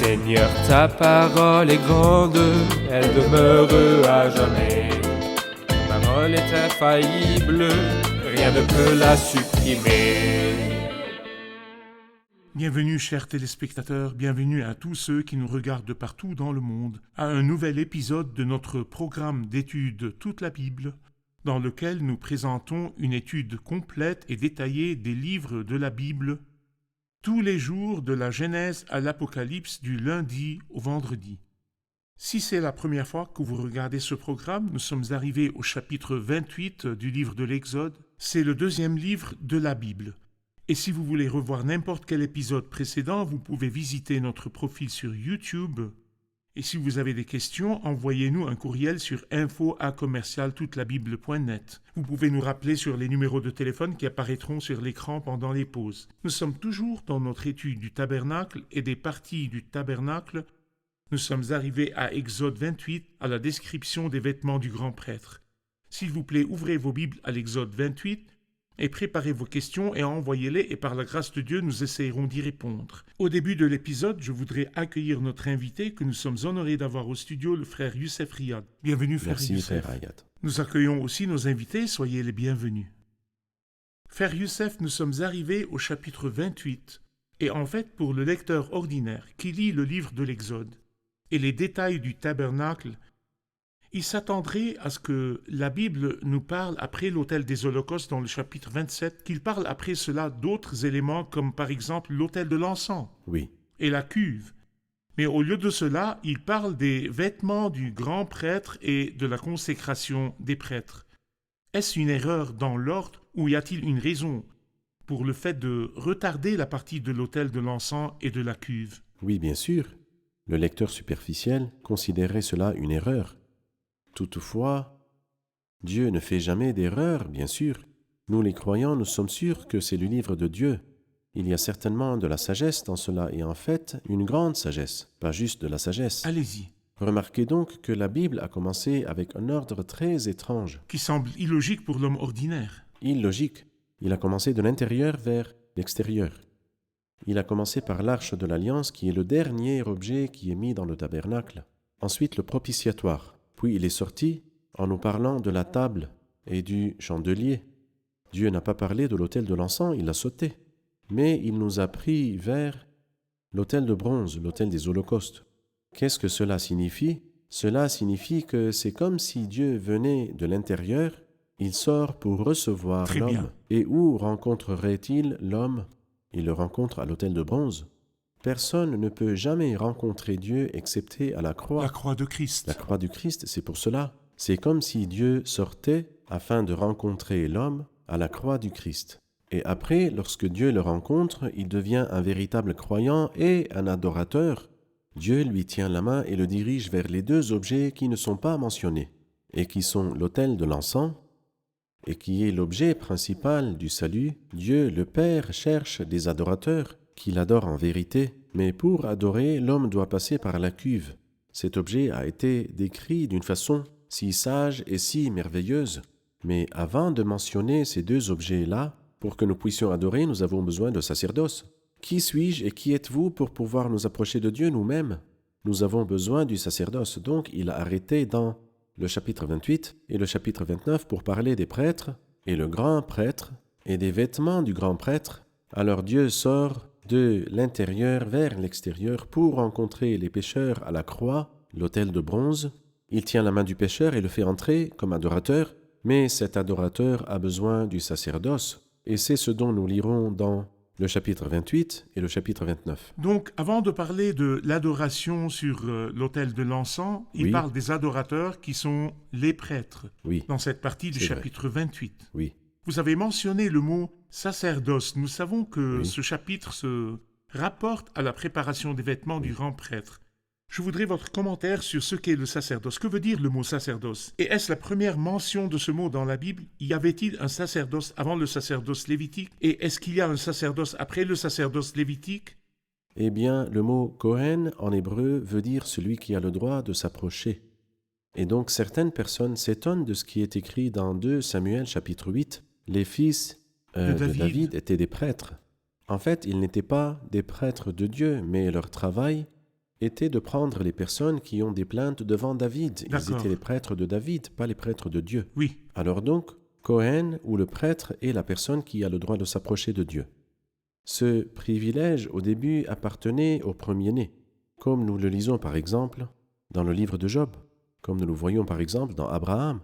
Seigneur, ta parole est grande, elle demeure à jamais. Ta parole est infaillible, rien ne peut la supprimer. Bienvenue chers téléspectateurs, bienvenue à tous ceux qui nous regardent de partout dans le monde, à un nouvel épisode de notre programme d'études Toute la Bible, dans lequel nous présentons une étude complète et détaillée des livres de la Bible, tous les jours de la Genèse à l'Apocalypse du lundi au vendredi. Si c'est la première fois que vous regardez ce programme, nous sommes arrivés au chapitre 28 du livre de l'Exode. C'est le deuxième livre de la Bible. Et si vous voulez revoir n'importe quel épisode précédent, vous pouvez visiter notre profil sur YouTube. Et si vous avez des questions, envoyez-nous un courriel sur info@toutelabibble.net. Vous pouvez nous rappeler sur les numéros de téléphone qui apparaîtront sur l'écran pendant les pauses. Nous sommes toujours dans notre étude du tabernacle et des parties du tabernacle. Nous sommes arrivés à Exode 28, à la description des vêtements du grand prêtre. S'il vous plaît, ouvrez vos Bibles à l'Exode 28 et préparez vos questions et envoyez-les et par la grâce de Dieu, nous essayerons d'y répondre. Au début de l'épisode, je voudrais accueillir notre invité que nous sommes honorés d'avoir au studio, le frère Youssef Riyad. Bienvenue, frère Merci, Youssef. frère Riyad. Nous accueillons aussi nos invités, soyez les bienvenus. Frère Youssef, nous sommes arrivés au chapitre 28 et en fait, pour le lecteur ordinaire qui lit le livre de l'Exode et les détails du tabernacle, il s'attendrait à ce que la Bible nous parle après l'autel des holocaustes dans le chapitre 27, qu'il parle après cela d'autres éléments comme par exemple l'autel de l'encens Oui, et la cuve. Mais au lieu de cela, il parle des vêtements du grand prêtre et de la consécration des prêtres. Est-ce une erreur dans l'ordre ou y a-t-il une raison pour le fait de retarder la partie de l'autel de l'encens et de la cuve? oui, bien sûr. Le lecteur superficiel considérerait cela une erreur. Toutefois, Dieu ne fait jamais d'erreur, bien sûr. Nous, les croyants, nous sommes sûrs que c'est le livre de Dieu. Il y a certainement de la sagesse dans cela, et en fait, une grande sagesse, pas juste de la sagesse. Allez-y. Remarquez donc que la Bible a commencé avec un ordre très étrange, Qui semble illogique pour l'homme ordinaire. illogique. Il a commencé de l'intérieur vers l'extérieur. Il a commencé par l'arche de l'Alliance, qui est le dernier objet qui est mis dans le tabernacle. Ensuite, le propitiatoire. Puis il est sorti en nous parlant de la table et du chandelier. Dieu n'a pas parlé de l'autel de l'encens, il l'a sauté. Mais il nous a pris vers l'autel de bronze, l'autel des holocaustes. Qu'est-ce que cela signifie? Cela signifie que c'est comme si Dieu venait de l'intérieur, il sort pour recevoir Très bien. l'homme. Et où rencontrerait-il l'homme? Il le rencontre à l'autel de bronze. Personne ne peut jamais rencontrer Dieu excepté à la croix. La croix de Christ. La croix du Christ, c'est pour cela. C'est comme si Dieu sortait afin de rencontrer l'homme à la croix du Christ. Et après, lorsque Dieu le rencontre, il devient un véritable croyant et un adorateur. Dieu lui tient la main et le dirige vers les deux objets qui ne sont pas mentionnés, et qui sont l'autel de l'encens, et qui est l'objet principal du salut. Dieu, le Père, cherche des adorateurs qui l'adorent en vérité, mais pour adorer, l'homme doit passer par la cuve. Cet objet a été décrit d'une façon si sage et si merveilleuse. Mais avant de mentionner ces deux objets-là, pour que nous puissions adorer, nous avons besoin de sacerdoce. Qui suis-je et qui êtes-vous pour pouvoir nous approcher de Dieu nous-mêmes? Nous avons besoin du sacerdoce, donc il a arrêté dans le chapitre 28 et le chapitre 29 pour parler des prêtres et le grand prêtre et des vêtements du grand prêtre. Alors Dieu sort de l'intérieur vers l'extérieur pour rencontrer les pécheurs à la croix, l'autel de bronze. Il tient la main du pécheur et le fait entrer comme adorateur, mais cet adorateur a besoin du sacerdoce, et c'est ce dont nous lirons dans le chapitre 28 et le chapitre 29. Donc, avant de parler de l'adoration sur l'autel de l'encens, il Oui. parle des adorateurs qui sont les prêtres, Oui, dans cette partie du C'est vrai. chapitre 28. oui, Vous avez mentionné le mot sacerdoce. Nous savons que Oui. ce chapitre se rapporte à la préparation des vêtements du grand prêtre. Je voudrais votre commentaire sur ce qu'est le sacerdoce. Que veut dire le mot sacerdoce? Et est-ce la première mention de ce mot dans la Bible? Y avait-il un sacerdoce avant le sacerdoce lévitique? Et est-ce qu'il y a un sacerdoce après le sacerdoce lévitique? Eh bien, le mot Kohen en hébreu veut dire celui qui a le droit de s'approcher. Et donc certaines personnes s'étonnent de ce qui est écrit dans 2 Samuel chapitre 8. Les fils de David étaient des prêtres. En fait, ils n'étaient pas des prêtres de Dieu, mais leur travail était de prendre les personnes qui ont des plaintes devant David. Ils D'accord. étaient les prêtres de David, pas les prêtres de Dieu. Oui, Alors donc, Cohen ou le prêtre est la personne qui a le droit de s'approcher de Dieu. Ce privilège, au début, appartenait au premier-né, comme nous le lisons par exemple dans le livre de Job, comme nous le voyons par exemple dans Abraham,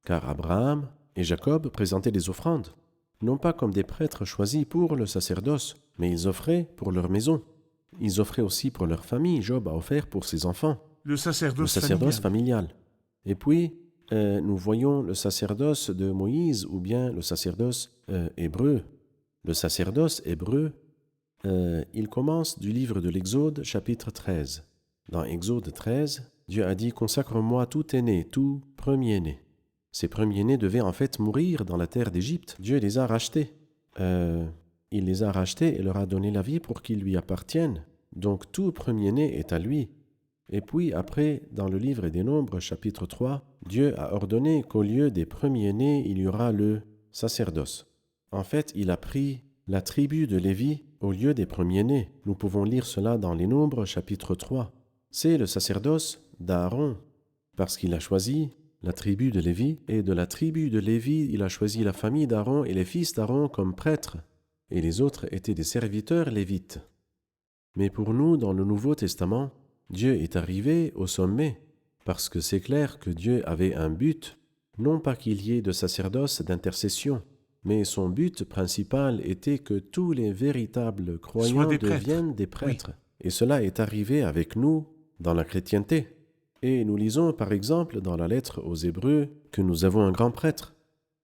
car Abraham et Jacob présentaient des offrandes, non pas comme des prêtres choisis pour le sacerdoce, mais ils offraient pour leur maison. Ils offraient aussi pour leur famille. Job a offert pour ses enfants, le sacerdoce familial. Et puis, nous voyons le sacerdoce de Moïse ou bien le sacerdoce hébreu. Le sacerdoce hébreu, il commence du livre de l'Exode, chapitre 13. Dans Exode 13, Dieu a dit « Consacre-moi tout aîné, tout premier-né ». Ces premiers-nés devaient en fait mourir dans la terre d'Égypte. Dieu les a rachetés. Il les a rachetés et leur a donné la vie pour qu'ils lui appartiennent. Donc tout premier-né est à lui. Et puis après, dans le livre des Nombres, chapitre 3, Dieu a ordonné qu'au lieu des premiers-nés, il y aura le sacerdoce. En fait, il a pris la tribu de Lévi au lieu des premiers-nés. Nous pouvons lire cela dans les Nombres, chapitre 3. C'est le sacerdoce d'Aaron, parce qu'il a choisi la tribu de Lévi, et de la tribu de Lévi, il a choisi la famille d'Aaron et les fils d'Aaron comme prêtres, et les autres étaient des serviteurs lévites. Mais pour nous, dans le Nouveau Testament, Dieu est arrivé au sommet, parce que c'est clair que Dieu avait un but, non pas qu'il y ait de sacerdoce d'intercession, mais son but principal était que tous les véritables croyants deviennent des prêtres. Oui. Et cela est arrivé avec nous dans la chrétienté. Et nous lisons par exemple dans la lettre aux Hébreux que nous avons un grand prêtre.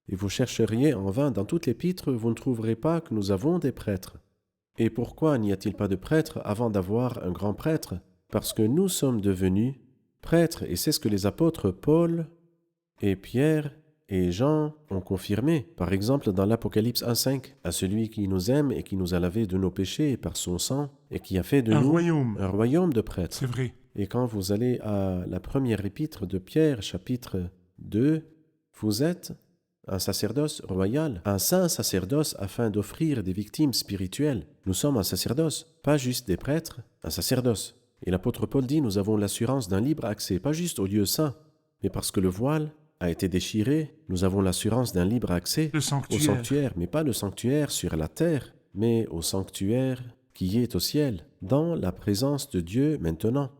Et vous chercheriez en vain dans toute l'épître, vous ne trouverez pas que nous avons des prêtres. Et pourquoi n'y a-t-il pas de prêtre avant d'avoir un grand prêtre? Parce que nous sommes devenus prêtres, et c'est ce que les apôtres Paul et Pierre et Jean ont confirmé. Par exemple dans l'Apocalypse 1,5, à celui qui nous aime et qui nous a lavés de nos péchés par son sang, et qui a fait de nous un royaume de prêtres. C'est vrai. Et quand vous allez à la première épître de Pierre, chapitre 2, vous êtes un sacerdoce royal, un saint sacerdoce afin d'offrir des victimes spirituelles. Nous sommes un sacerdoce, pas juste des prêtres, un sacerdoce. Et l'apôtre Paul dit, nous avons l'assurance d'un libre accès, pas juste au lieu saint, mais parce que le voile a été déchiré, nous avons l'assurance d'un libre accès au sanctuaire, mais pas le sanctuaire sur la terre, mais au sanctuaire qui est au ciel, dans la présence de Dieu maintenant.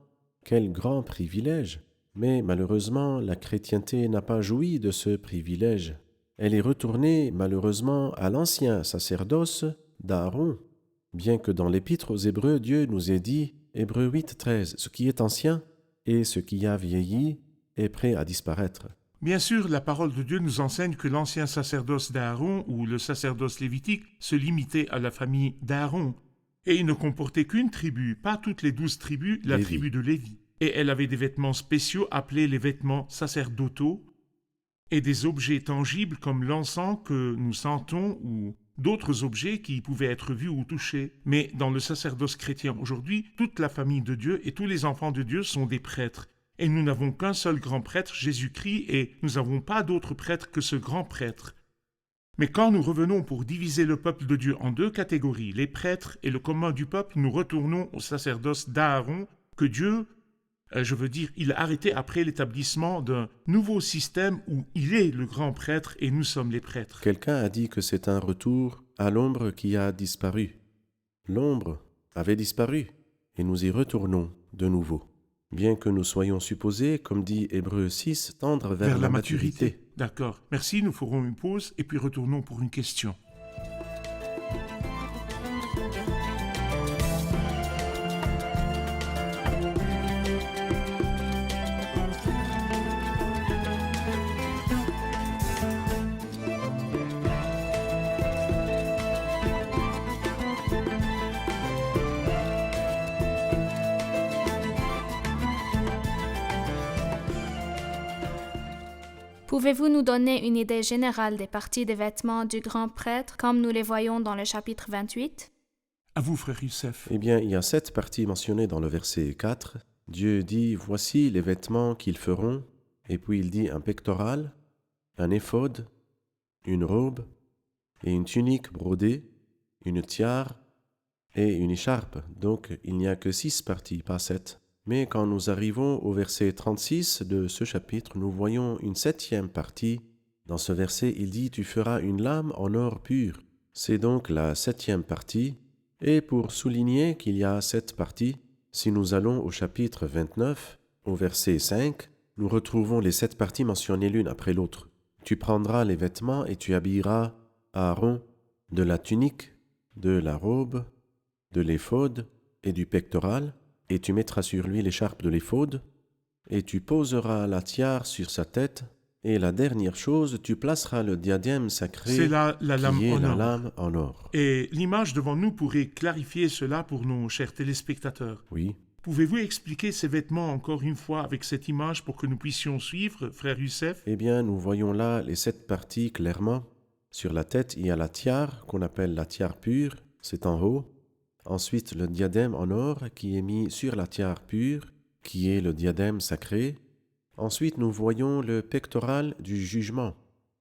Quel grand privilège! Mais malheureusement, la chrétienté n'a pas joui de ce privilège. Elle est retournée malheureusement à l'ancien sacerdoce d'Aaron, bien que dans l'épître aux Hébreux, Dieu nous ait dit, Hébreux 8, 13, ce qui est ancien et ce qui a vieilli est prêt à disparaître. Bien sûr, la parole de Dieu nous enseigne que l'ancien sacerdoce d'Aaron ou le sacerdoce lévitique se limitait à la famille d'Aaron. Et il ne comportait qu'une tribu, pas toutes les 12 tribus, la tribu de Lévi. Et elle avait des vêtements spéciaux appelés les vêtements sacerdotaux et des objets tangibles comme l'encens que nous sentons ou d'autres objets qui pouvaient être vus ou touchés. Mais dans le sacerdoce chrétien aujourd'hui, toute la famille de Dieu et tous les enfants de Dieu sont des prêtres. Et nous n'avons qu'un seul grand prêtre, Jésus-Christ, et nous n'avons pas d'autre prêtre que ce grand prêtre. Mais quand nous revenons pour diviser le peuple de Dieu en deux catégories, les prêtres et le commun du peuple, nous retournons au sacerdoce d'Aaron que Dieu, il a arrêté après l'établissement d'un nouveau système où il est le grand prêtre et nous sommes les prêtres. Quelqu'un a dit que c'est un retour à l'ombre qui a disparu. L'ombre avait disparu et nous y retournons de nouveau. Bien que nous soyons supposés, comme dit Hébreux 6, tendre vers la maturité. D'accord. Merci, nous ferons une pause et puis retournons pour une question. Pouvez-vous nous donner une idée générale des parties des vêtements du grand prêtre comme nous les voyons dans le chapitre 28? À vous, frère Youssef. Eh bien, il y a 7 parties mentionnées dans le verset 4. Dieu dit, voici les vêtements qu'ils feront. Et puis il dit un pectoral, un éphod, une robe et une tunique brodée, une tiare et une écharpe. Donc, il n'y a que 6 parties, pas 7. Mais quand nous arrivons au verset 36 de ce chapitre, nous voyons une 7e partie. Dans ce verset, il dit « Tu feras une lame en or pur ». C'est donc la 7e partie. Et pour souligner qu'il y a 7 parties, si nous allons au chapitre 29, au verset 5, nous retrouvons les 7 parties mentionnées l'une après l'autre. « Tu prendras les vêtements et tu habilleras Aaron de la tunique, de la robe, de l'éphod et du pectoral, et tu mettras sur lui l'écharpe de l'éphod, et tu poseras la tiare sur sa tête, et la dernière chose, tu placeras le diadème sacré C'est la lame qui est en la or. lame en or. » Et l'image devant nous pourrait clarifier cela pour nos chers téléspectateurs. Oui. Pouvez-vous expliquer ces vêtements encore une fois avec cette image pour que nous puissions suivre, frère Youssef? Eh bien, nous voyons là les 7 parties clairement. Sur la tête, il y a la tiare, qu'on appelle la tiare pure, c'est en haut. Ensuite, le diadème en or qui est mis sur la tiare pure, qui est le diadème sacré. Ensuite, nous voyons le pectoral du jugement,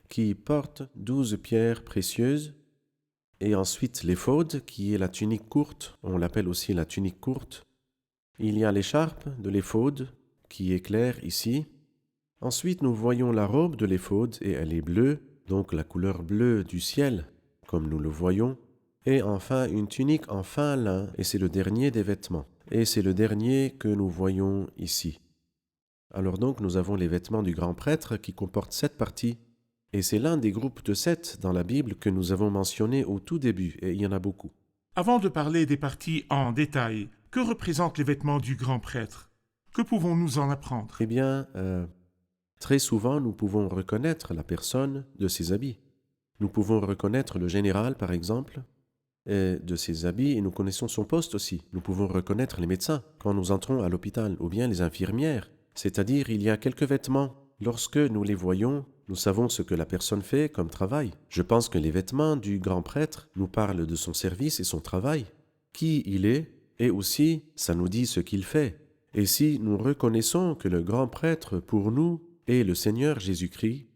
qui porte 12 pierres précieuses. Et ensuite, l'éphod, qui est la tunique courte, on l'appelle aussi la tunique courte. Il y a l'écharpe de l'éphod, qui est claire ici. Ensuite, nous voyons la robe de l'éphod, et elle est bleue, donc la couleur bleue du ciel, comme nous le voyons. Et enfin, une tunique en fin lin, et c'est le dernier des vêtements. Et c'est le dernier que nous voyons ici. Alors donc, nous avons les vêtements du grand prêtre qui comportent 7 parties. Et c'est l'un des groupes de 7 dans la Bible que nous avons mentionné au tout début, et il y en a beaucoup. Avant de parler des parties en détail, que représentent les vêtements du grand prêtre? Que pouvons-nous en apprendre? Eh bien, très souvent, nous pouvons reconnaître la personne de ses habits. Nous pouvons reconnaître le général, par exemple, de ses habits, et nous connaissons son poste aussi. Nous pouvons reconnaître les médecins quand nous entrons à l'hôpital, ou bien les infirmières. C'est-à-dire, il y a quelques vêtements. Lorsque nous les voyons, nous savons ce que la personne fait comme travail. Je pense que les vêtements du grand prêtre nous parlent de son service et son travail, qui il est, et aussi, ça nous dit ce qu'il fait. Et si nous reconnaissons que le grand prêtre pour nous est le Seigneur Jésus-Christ,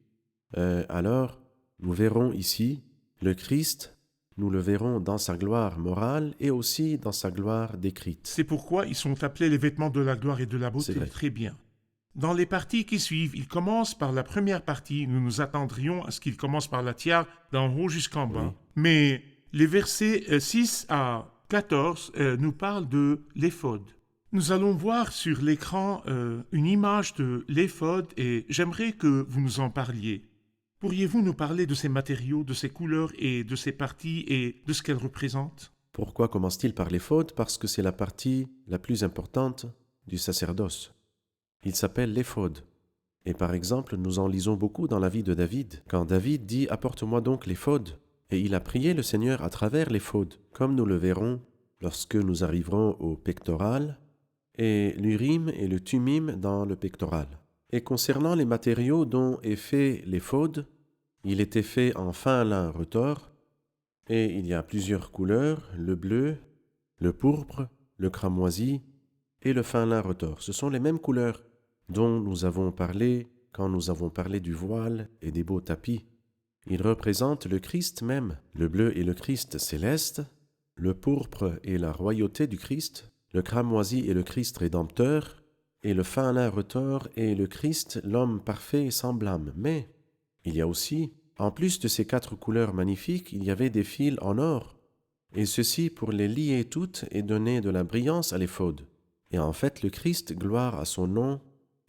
alors nous verrons ici le Christ, nous le verrons dans sa gloire morale et aussi dans sa gloire décrite. C'est pourquoi ils sont appelés les vêtements de la gloire et de la beauté. C'est vrai. Très bien. Dans les parties qui suivent, il commence par la première partie. Nous nous attendrions à ce qu'il commence par la tiare d'en haut jusqu'en bas. Oui. Mais les versets 6 à 14 nous parlent de l'éphod. Nous allons voir sur l'écran une image de l'éphod et j'aimerais que vous nous en parliez. Pourriez-vous nous parler de ces matériaux, de ces couleurs et de ces parties et de ce qu'elles représentent? Pourquoi commence-t-il par l'éphod? Parce que c'est la partie la plus importante du sacerdoce. Il s'appelle l'éphod. Et par exemple, nous en lisons beaucoup dans la vie de David, quand David dit « Apporte-moi donc l'éphod ». Et il a prié le Seigneur à travers l'éphod, comme nous le verrons lorsque nous arriverons au pectoral, et l'urim et le tumim dans le pectoral. Et concernant les matériaux dont est fait l'éphod, il était fait en fin lin retors, et il y a plusieurs couleurs, le bleu, le pourpre, le cramoisi et le fin lin retors. Ce sont les mêmes couleurs dont nous avons parlé quand nous avons parlé du voile et des beaux tapis. Ils représentent le Christ même. Le bleu est le Christ céleste, le pourpre est la royauté du Christ, le cramoisi est le Christ rédempteur, et le fin lin retors est le Christ, l'homme parfait et sans blâme. Mais il y a aussi, en plus de ces 4 couleurs magnifiques, il y avait des fils en or, et ceci pour les lier toutes et donner de la brillance à l'éphod. Et en fait, le Christ, gloire à son nom,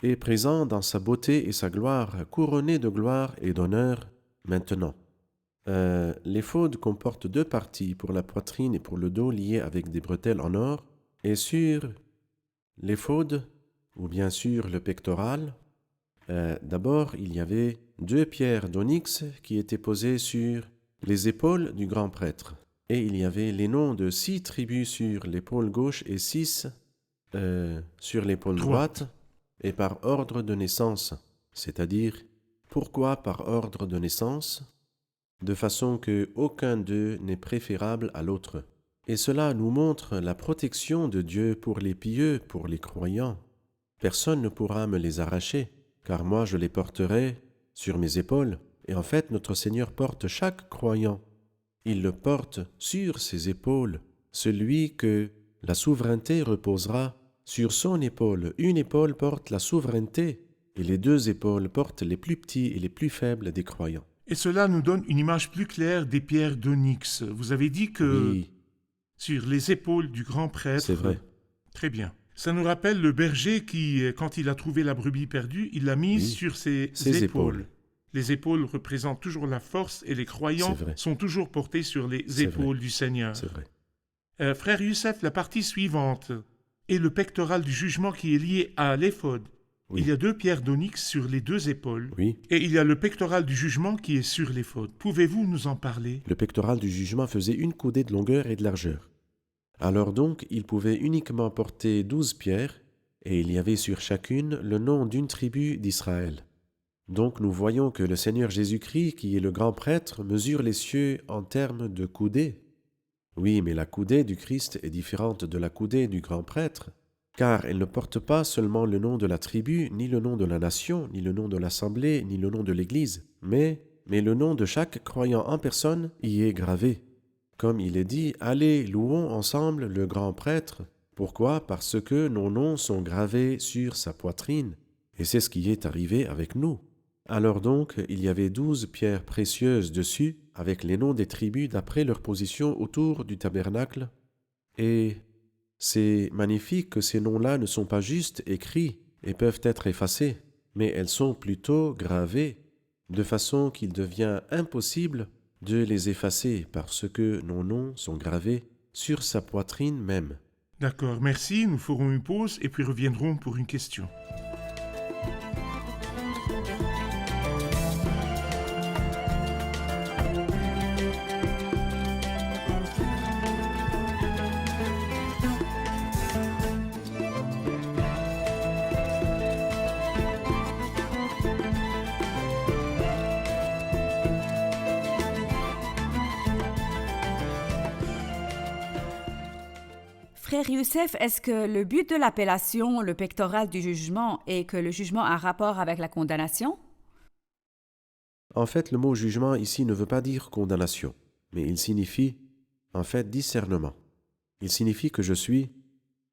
est présent dans sa beauté et sa gloire, couronné de gloire et d'honneur maintenant. L'éphod comporte 2 parties, pour la poitrine et pour le dos, liées avec des bretelles en or, et sur l'éphod, ou bien sûr le pectoral, d'abord il y avait 2 pierres d'onyx qui étaient posées sur les épaules du grand prêtre. Et il y avait les noms de 6 tribus sur l'épaule gauche et 6 sur l'épaule droite, et par ordre de naissance. C'est-à-dire, pourquoi par ordre de naissance? De façon que aucun d'eux n'est préférable à l'autre. Et cela nous montre la protection de Dieu pour les pieux, pour les croyants. Personne ne pourra me les arracher, car moi je les porterai sur mes épaules. Et en fait, notre Seigneur porte chaque croyant. Il le porte sur ses épaules, celui que la souveraineté reposera sur son épaule, une épaule porte la souveraineté et les deux épaules portent les plus petits et les plus faibles des croyants. Et cela nous donne une image plus claire des pierres d'onyx. Vous avez dit que Oui, sur les épaules du grand prêtre... c'est vrai. Très bien. Ça nous rappelle le berger qui, quand il a trouvé la brebis perdue, il l'a mise Oui, sur ses ses épaules. épaules. Les épaules représentent toujours la force et les croyants C'est vrai. sont toujours portés sur les C'est épaules du Seigneur. C'est vrai. Frère Youssef, la partie suivante est le pectoral du jugement qui est lié à l'éphod. Oui. Il y a deux pierres d'onyx sur les deux épaules. Oui, Et il y a le pectoral du jugement qui est sur l'éphod. Pouvez-vous nous en parler? le pectoral du jugement faisait une coudée de longueur et de largeur. Alors donc, il pouvait uniquement porter 12 pierres, et il y avait sur chacune le nom d'une tribu d'Israël. Donc nous voyons que le Seigneur Jésus-Christ, qui est le grand prêtre, mesure les cieux en termes de coudée. Oui, mais la coudée du Christ est différente de la coudée du grand prêtre, car elle ne porte pas seulement le nom de la tribu, ni le nom de la nation, ni le nom de l'assemblée, ni le nom de l'Église, mais le nom de chaque croyant en personne y est gravé. Comme il est dit, « Allez, louons ensemble le grand prêtre ». Pourquoi? Parce que nos noms sont gravés sur sa poitrine, et c'est ce qui est arrivé avec nous. Alors donc, il y avait 12 pierres précieuses dessus, avec les noms des tribus d'après leur position autour du tabernacle. Et c'est magnifique que ces noms-là ne sont pas juste écrits et peuvent être effacés, mais elles sont plutôt gravées, de façon qu'il devient impossible de les effacer parce que nos noms sont gravés sur sa poitrine même. D'accord, merci. Nous ferons une pause et puis reviendrons pour une question. Frère Youssef, est-ce que le but de l'appellation, le pectoral du jugement, est que le jugement a rapport avec la condamnation? En fait, le mot jugement ici ne veut pas dire condamnation, mais il signifie, en fait, discernement. Il signifie que je suis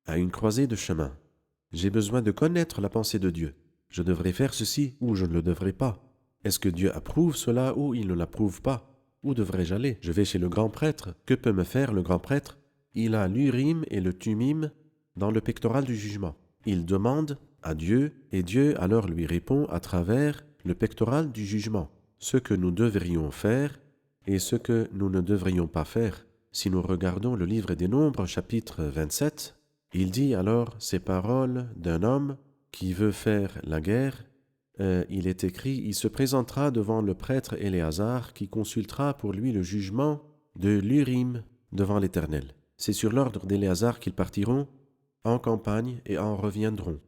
à une croisée de chemin. J'ai besoin de connaître la pensée de Dieu. Je devrais faire ceci ou je ne le devrais pas. Est-ce que Dieu approuve cela ou il ne l'approuve pas? Où devrais-je aller? Je vais chez le grand prêtre. Que peut me faire le grand prêtre? Il a l'Urim et le Tumim dans le pectoral du jugement. Il demande à Dieu et Dieu alors lui répond à travers le pectoral du jugement ce que nous devrions faire et ce que nous ne devrions pas faire. Si nous regardons le livre des Nombres, chapitre 27, il dit alors ces paroles d'un homme qui veut faire la guerre. Il est écrit, il se présentera devant le prêtre Éléazar qui consultera pour lui le jugement de l'Urim devant l'Éternel. C'est sur l'ordre d'Éléazar qu'ils partiront en campagne et en reviendront.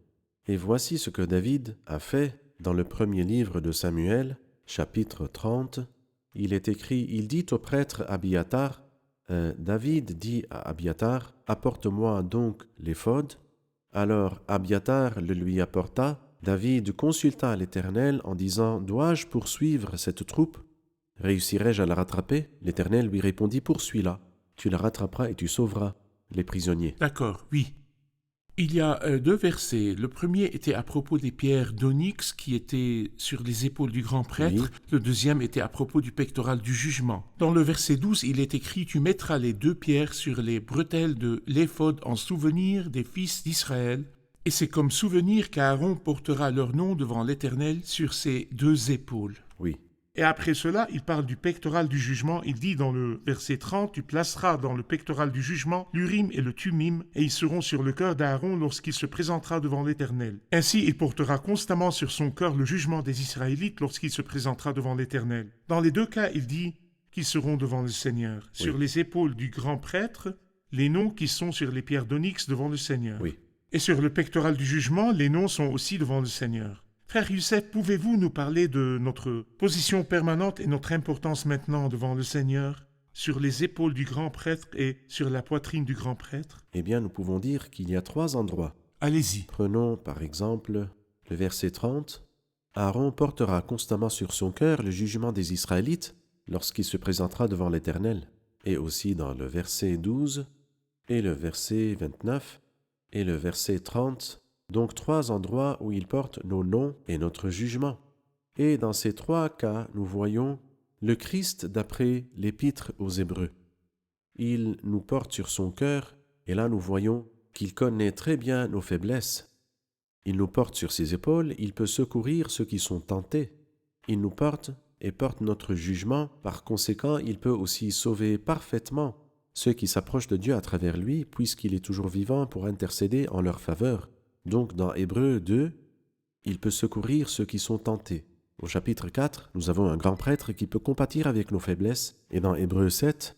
Et voici ce que David a fait dans le premier livre de Samuel, chapitre 30. Il est écrit, il dit au prêtre Abiatar, David dit à Abiatar, « Apporte-moi donc l'éphod. » Alors Abiatar le lui apporta. David consulta l'Éternel en disant, « Dois-je poursuivre cette troupe? Réussirai-je à la rattraper ?» L'Éternel lui répondit, « Poursuis-la. Tu la rattraperas et tu sauveras les prisonniers. » D'accord, oui. Il y a deux versets. Le premier était à propos des pierres d'onyx qui étaient sur les épaules du grand prêtre. Oui. Le deuxième était à propos du pectoral du jugement. Dans le verset 12, il est écrit « Tu mettras les deux pierres sur les bretelles de l'éphod en souvenir des fils d'Israël. » Et c'est comme souvenir qu'Aaron portera leur nom devant l'Éternel sur ses deux épaules. Oui, Et après cela, il parle du pectoral du jugement. Il dit dans le verset 30, « Tu placeras dans le pectoral du jugement l'Urim et le Tumim, et ils seront sur le cœur d'Aaron lorsqu'il se présentera devant l'Éternel. Ainsi, il portera constamment sur son cœur le jugement des Israélites lorsqu'il se présentera devant l'Éternel. » Dans les deux cas, il dit qu'ils seront devant le Seigneur. Sur les épaules du grand prêtre, les noms qui sont sur les pierres d'onyx devant le Seigneur. oui. Et sur le pectoral du jugement, les noms sont aussi devant le Seigneur. Frère Youssef, pouvez-vous nous parler de notre position permanente et notre importance maintenant devant le Seigneur, sur les épaules du grand prêtre et sur la poitrine du grand prêtre? Eh bien, nous pouvons dire qu'il y a 3 endroits. Allez-y. Prenons par exemple le verset 30. « Aaron portera constamment sur son cœur le jugement des Israélites lorsqu'il se présentera devant l'Éternel. » Et aussi dans le verset 12 et le verset 29. et le verset 30, donc 3 endroits où il porte nos noms et notre jugement. Et dans ces 3 cas, nous voyons le Christ d'après l'Épître aux Hébreux. Il nous porte sur son cœur, et là nous voyons qu'il connaît très bien nos faiblesses. Il nous porte sur ses épaules, il peut secourir ceux qui sont tentés. Il nous porte et porte notre jugement, par conséquent il peut aussi sauver parfaitement ceux qui s'approchent de Dieu à travers lui, puisqu'il est toujours vivant pour intercéder en leur faveur. Donc dans Hébreux 2, il peut secourir ceux qui sont tentés. Au chapitre 4, nous avons un grand prêtre qui peut compatir avec nos faiblesses, et dans Hébreux 7,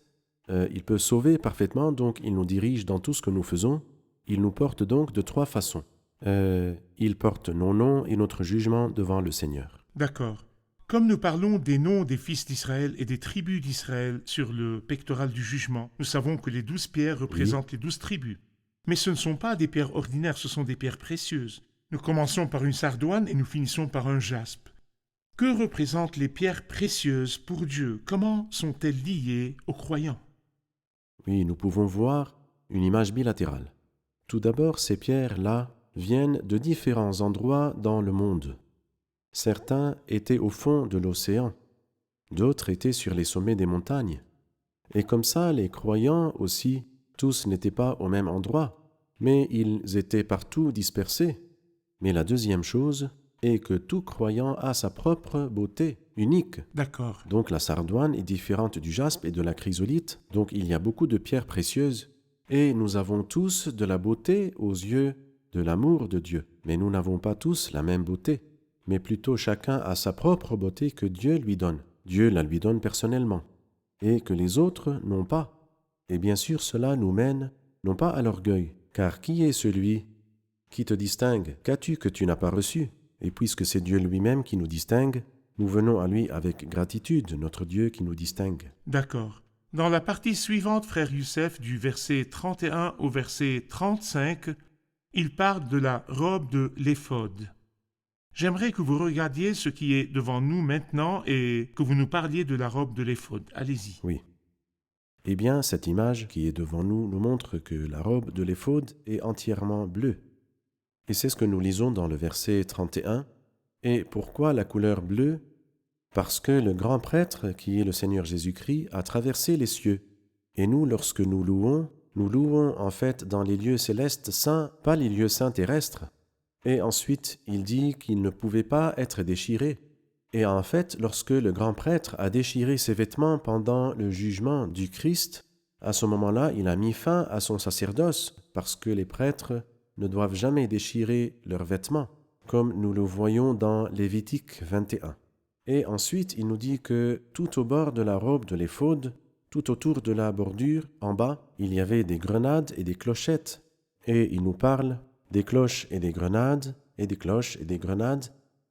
il peut sauver parfaitement, donc il nous dirige dans tout ce que nous faisons. Il nous porte donc de 3 façons. Il porte nos noms et notre jugement devant le Seigneur. D'accord. Comme nous parlons des noms des fils d'Israël et des tribus d'Israël sur le pectoral du jugement, nous savons que les 12 pierres représentent les 12 tribus. Mais ce ne sont pas des pierres ordinaires, ce sont des pierres précieuses. Nous commençons par une sardoine et nous finissons par un jaspe. Que représentent les pierres précieuses pour Dieu? Comment sont-elles liées aux croyants? Oui, nous pouvons voir une image bilatérale. Tout d'abord, ces pierres-là viennent de différents endroits dans le monde. Certains étaient au fond de l'océan, d'autres étaient sur les sommets des montagnes. Et comme ça, les croyants aussi, tous n'étaient pas au même endroit, mais ils étaient partout dispersés. Mais la deuxième chose est que tout croyant a sa propre beauté, unique. D'accord. Donc la sardoine est différente du jaspe et de la chrysolite, donc il y a beaucoup de pierres précieuses. Et nous avons tous de la beauté aux yeux de l'amour de Dieu. Mais nous n'avons pas tous la même beauté, mais plutôt chacun a sa propre beauté que Dieu lui donne. Dieu la lui donne personnellement, et que les autres n'ont pas. Et bien sûr, cela nous mène non pas à l'orgueil, car qui est celui qui te distingue? Qu'as-tu que tu n'as pas reçu? Et puisque c'est Dieu lui-même qui nous distingue, nous venons à lui avec gratitude, notre Dieu qui nous distingue. D'accord. Dans la partie suivante, frère Youssef, du verset 31 au verset 35, il parle de la robe de l'éphod. J'aimerais que vous regardiez ce qui est devant nous maintenant et que vous nous parliez de la robe de l'éphod. Allez-y. Oui. Eh bien, cette image qui est devant nous nous montre que la robe de l'éphod est entièrement bleue. Et c'est ce que nous lisons dans le verset 31. Et pourquoi la couleur bleue? Parce que le grand prêtre, qui est le Seigneur Jésus-Christ, a traversé les cieux. Et nous, lorsque nous louons en fait dans les lieux célestes saints, pas les lieux saints terrestres. Et ensuite, il dit qu'il ne pouvait pas être déchiré. Et en fait, lorsque le grand prêtre a déchiré ses vêtements pendant le jugement du Christ, à ce moment-là, il a mis fin à son sacerdoce, parce que les prêtres ne doivent jamais déchirer leurs vêtements, comme nous le voyons dans Lévitique 21. Et ensuite, il nous dit que tout au bord de la robe de l'éphod, tout autour de la bordure, en bas, il y avait des grenades et des clochettes. Et il nous parle des cloches et des grenades, et des cloches et des grenades,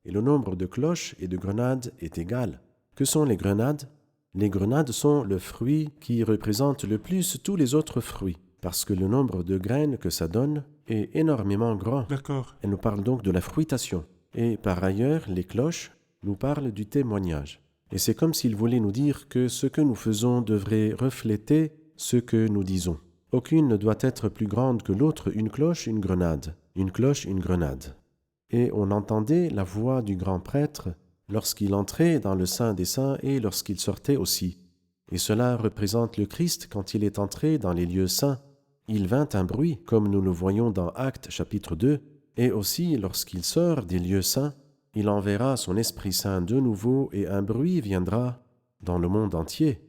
et le nombre de cloches et de grenades est égal. Que sont les grenades? Les grenades sont le fruit qui représente le plus tous les autres fruits, parce que le nombre de graines que ça donne est énormément grand. D'accord. Elle nous parle donc de la fruitation. Et par ailleurs, les cloches nous parlent du témoignage. Et c'est comme s'il voulait nous dire que ce que nous faisons devrait refléter ce que nous disons. Aucune ne doit être plus grande que l'autre, une cloche, une grenade. Une cloche, une grenade. Et on entendait la voix du grand prêtre lorsqu'il entrait dans le Saint des Saints et lorsqu'il sortait aussi. Et cela représente le Christ quand il est entré dans les lieux saints. Il vint un bruit, comme nous le voyons dans Actes chapitre 2, et aussi lorsqu'il sort des lieux saints, il enverra son Esprit Saint de nouveau et un bruit viendra dans le monde entier.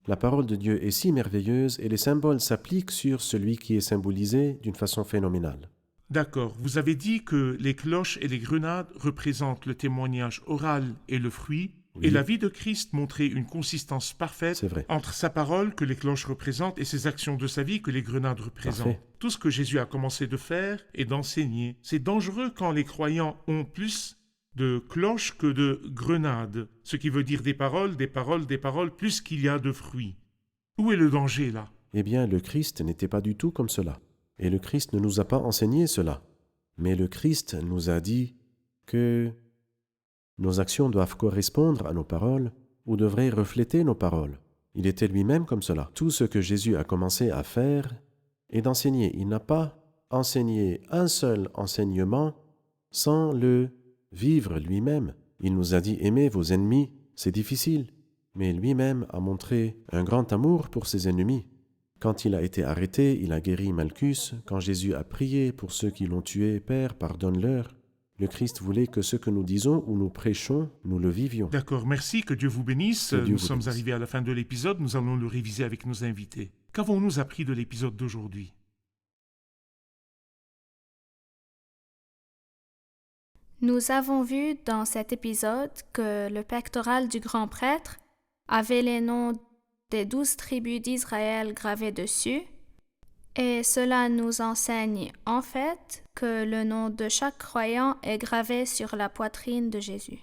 La parole de Dieu est si merveilleuse et les symboles s'appliquent sur celui qui est symbolisé d'une façon phénoménale. D'accord. Vous avez dit que les cloches et les grenades représentent le témoignage oral et le fruit, Oui. et la vie de Christ montrait une consistance parfaite C'est vrai. entre sa parole que les cloches représentent et ses actions de sa vie que les grenades représentent. Parfait. Tout ce que Jésus a commencé de faire est d'enseigner. C'est dangereux quand les croyants ont plus de cloches que de grenades, ce qui veut dire des paroles, plus qu'il y a de fruits. Où est le danger là? Eh bien, le Christ n'était pas du tout comme cela. Et le Christ ne nous a pas enseigné cela. Mais le Christ nous a dit que nos actions doivent correspondre à nos paroles ou devraient refléter nos paroles. Il était lui-même comme cela. Tout ce que Jésus a commencé à faire est d'enseigner. Il n'a pas enseigner un seul enseignement sans le vivre lui-même. Il nous a dit « Aimez vos ennemis », c'est difficile, mais lui-même a montré un grand amour pour ses ennemis. Quand il a été arrêté, il a guéri Malchus. Quand Jésus a prié pour ceux qui l'ont tué, « Père, pardonne-leur », le Christ voulait que ce que nous disons ou nous prêchons, nous le vivions. D'accord, merci, que Dieu vous bénisse. Que Dieu Nous vous sommes bénisse. arrivés à la fin de l'épisode, nous allons le réviser avec nos invités. Qu'avons-nous appris de l'épisode d'aujourd'hui? Nous avons vu dans cet épisode que le pectoral du grand prêtre avait les noms des 12 tribus d'Israël gravés dessus, et cela nous enseigne en fait que le nom de chaque croyant est gravé sur la poitrine de Jésus.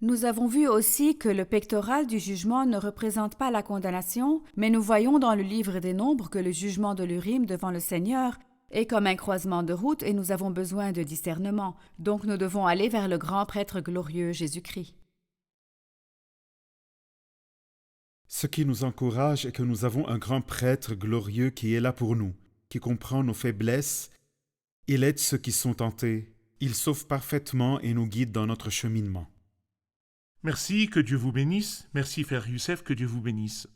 Nous avons vu aussi que le pectoral du jugement ne représente pas la condamnation, mais nous voyons dans le livre des Nombres que le jugement de l'Urim devant le Seigneur est comme un croisement de route et nous avons besoin de discernement. Donc nous devons aller vers le grand prêtre glorieux Jésus-Christ. Ce qui nous encourage est que nous avons un grand prêtre glorieux qui est là pour nous, qui comprend nos faiblesses. Il aide ceux qui sont tentés. Il sauve parfaitement et nous guide dans notre cheminement. Merci, que Dieu vous bénisse. Merci, frère Youssef, que Dieu vous bénisse.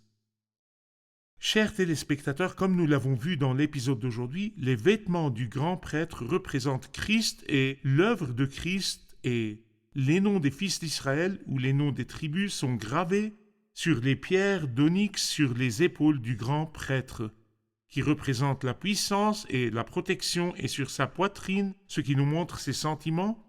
Chers téléspectateurs, comme nous l'avons vu dans l'épisode d'aujourd'hui, les vêtements du grand prêtre représentent Christ et l'œuvre de Christ, et les noms des fils d'Israël ou les noms des tribus sont gravés sur les pierres d'onyx sur les épaules du grand prêtre, qui représente la puissance et la protection, et sur sa poitrine, ce qui nous montre ses sentiments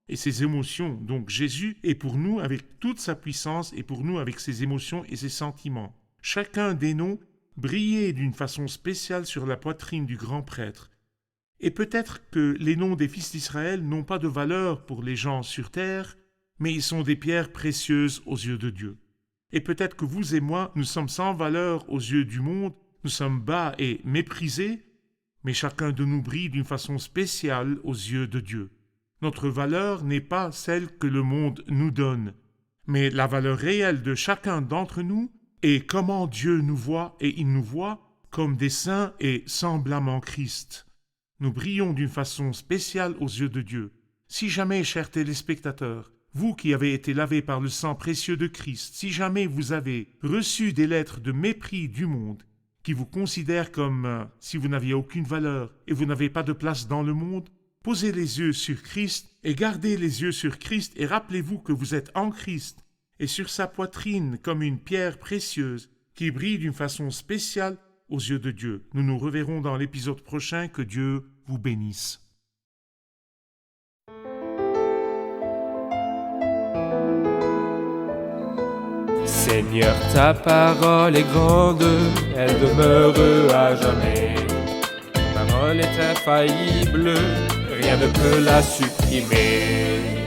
et ses émotions. Donc Jésus est pour nous avec toute sa puissance et pour nous avec ses émotions et ses sentiments. Chacun des noms brillait d'une façon spéciale sur la poitrine du grand prêtre. Et peut-être que les noms des fils d'Israël n'ont pas de valeur pour les gens sur terre, mais ils sont des pierres précieuses aux yeux de Dieu. Et peut-être que vous et moi, nous sommes sans valeur aux yeux du monde, nous sommes bas et méprisés, mais chacun de nous brille d'une façon spéciale aux yeux de Dieu. Notre valeur n'est pas celle que le monde nous donne, mais la valeur réelle de chacun d'entre nous est comment Dieu nous voit, et il nous voit comme des saints et semblables en Christ. Nous brillons d'une façon spéciale aux yeux de Dieu. Si jamais, chers téléspectateurs, vous qui avez été lavés par le sang précieux de Christ, si jamais vous avez reçu des lettres de mépris du monde, qui vous considèrent comme si vous n'aviez aucune valeur et vous n'avez pas de place dans le monde, posez les yeux sur Christ et gardez les yeux sur Christ et rappelez-vous que vous êtes en Christ et sur sa poitrine comme une pierre précieuse qui brille d'une façon spéciale aux yeux de Dieu. Nous nous reverrons dans l'épisode prochain. Que Dieu vous bénisse. Seigneur, ta parole est grande, elle demeure à jamais. Ta parole est infaillible, rien ne peut la supprimer.